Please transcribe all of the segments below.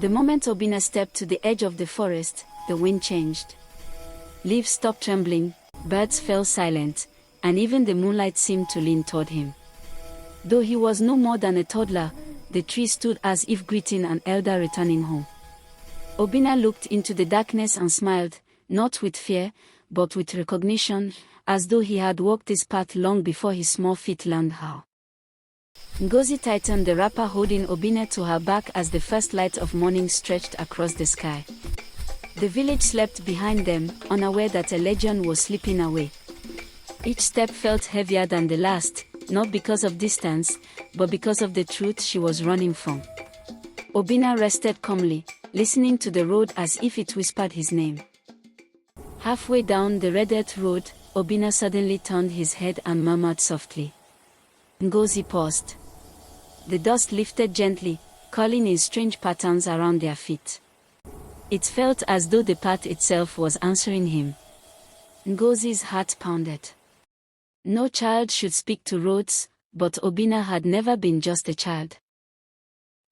The moment Obina stepped to the edge of the forest, the wind changed. Leaves stopped trembling, birds fell silent, and even the moonlight seemed to lean toward him. Though he was no more than a toddler, the tree stood as if greeting an elder returning home. Obina looked into the darkness and smiled, not with fear, but with recognition, as though he had walked this path long before his small feet learned how. Ngozi tightened the wrapper holding Obina to her back as the first light of morning stretched across the sky. The village slept behind them, unaware that a legend was slipping away. Each step felt heavier than the last, not because of distance, but because of the truth she was running from. Obina rested calmly, listening to the road as if it whispered his name. Halfway down the red earth road, Obina suddenly turned his head and murmured softly. Ngozi paused. The dust lifted gently, curling in strange patterns around their feet. It felt as though the path itself was answering him. Ngozi's heart pounded. No child should speak to roads, but Obina had never been just a child.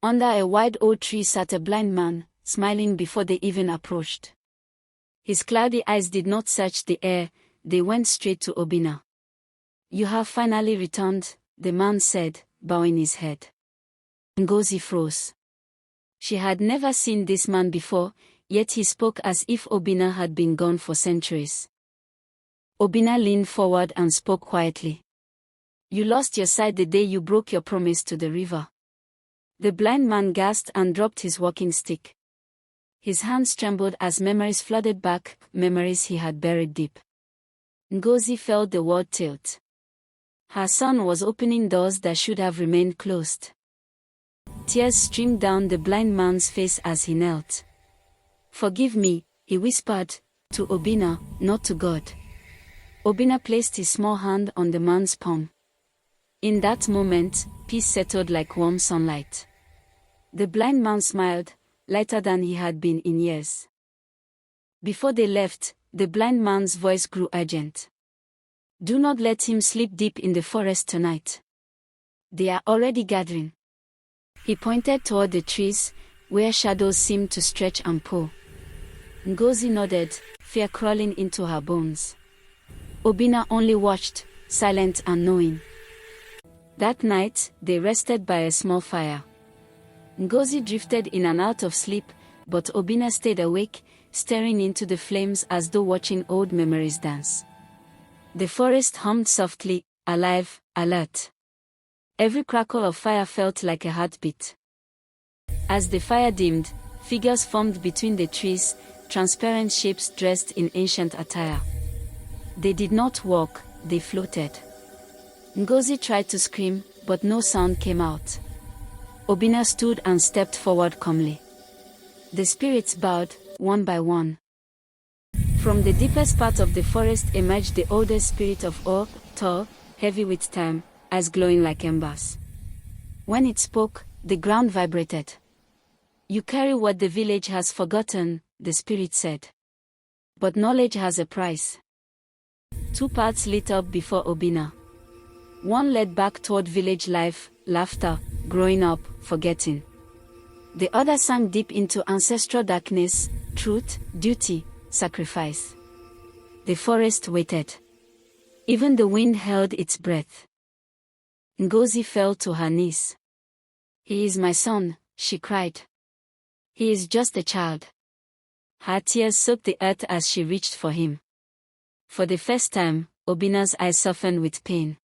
Under a wide old tree sat a blind man, smiling before they even approached. His cloudy eyes did not search the air, they went straight to Obina. "You have finally returned," the man said, bowing his head. Ngozi froze. She had never seen this man before, yet he spoke as if Obina had been gone for centuries. Obina leaned forward and spoke quietly. "You lost your sight the day you broke your promise to the river." The blind man gasped and dropped his walking stick. His hands trembled as memories flooded back, memories he had buried deep. Ngozi felt the world tilt. Her son was opening doors that should have remained closed. Tears streamed down the blind man's face as he knelt. "Forgive me," he whispered, to Obina, not to God. Obina placed his small hand on the man's palm. In that moment, peace settled like warm sunlight. The blind man smiled, lighter than he had been in years. Before they left, the blind man's voice grew urgent. "Do not let him sleep deep in the forest tonight. They are already gathering." He pointed toward the trees, where shadows seemed to stretch and pull. Ngozi nodded, fear crawling into her bones. Obina only watched, silent and knowing. That night, they rested by a small fire. Ngozi drifted in and out of sleep, but Obina stayed awake, staring into the flames as though watching old memories dance. The forest hummed softly, alive, alert. Every crackle of fire felt like a heartbeat. As the fire dimmed, figures formed between the trees, transparent shapes dressed in ancient attire. They did not walk, they floated. Ngozi tried to scream, but no sound came out. Obina stood and stepped forward calmly. The spirits bowed, one by one. From the deepest part of the forest emerged the oldest spirit of all, tall, heavy with time, eyes glowing like embers. When it spoke, the ground vibrated. "You carry what the village has forgotten," the spirit said. "But knowledge has a price." Two paths lit up before Obina. One led back toward village life, laughter, growing up, forgetting. The other sank deep into ancestral darkness, truth, duty, sacrifice. The forest waited. Even the wind held its breath. Ngozi fell to her knees. "He is my son," she cried. "He is just a child." Her tears soaked the earth as she reached for him. For the first time, Obina's eyes softened with pain.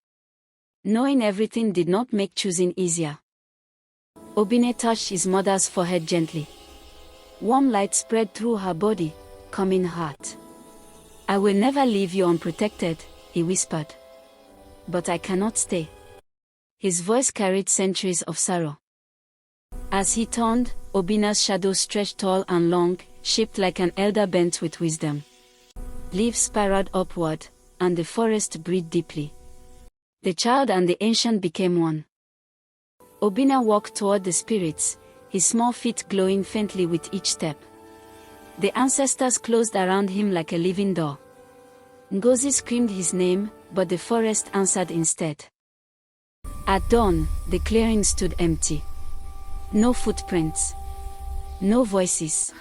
Knowing everything did not make choosing easier. Obina touched his mother's forehead gently. Warm light spread through her body, calming her heart. "I will never leave you unprotected," he whispered. "But I cannot stay." His voice carried centuries of sorrow. As he turned, Obina's shadow stretched tall and long, shaped like an elder bent with wisdom. Leaves spiraled upward, and the forest breathed deeply. The child and the ancient became one. Obina walked toward the spirits, his small feet glowing faintly with each step. The ancestors closed around him like a living door. Ngozi screamed his name, but the forest answered instead. At dawn, the clearing stood empty. No footprints. No voices.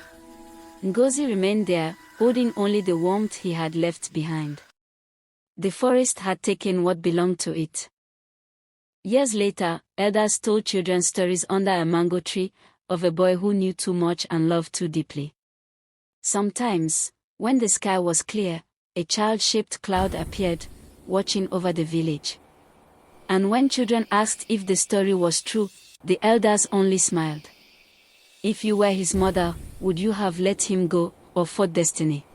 Ngozi remained there, holding only the warmth he had left behind. The forest had taken what belonged to it. Years later, elders told children stories under a mango tree, of a boy who knew too much and loved too deeply. Sometimes, when the sky was clear, a child-shaped cloud appeared, watching over the village. And when children asked if the story was true, the elders only smiled. If you were his mother, would you have let him go, or fought destiny?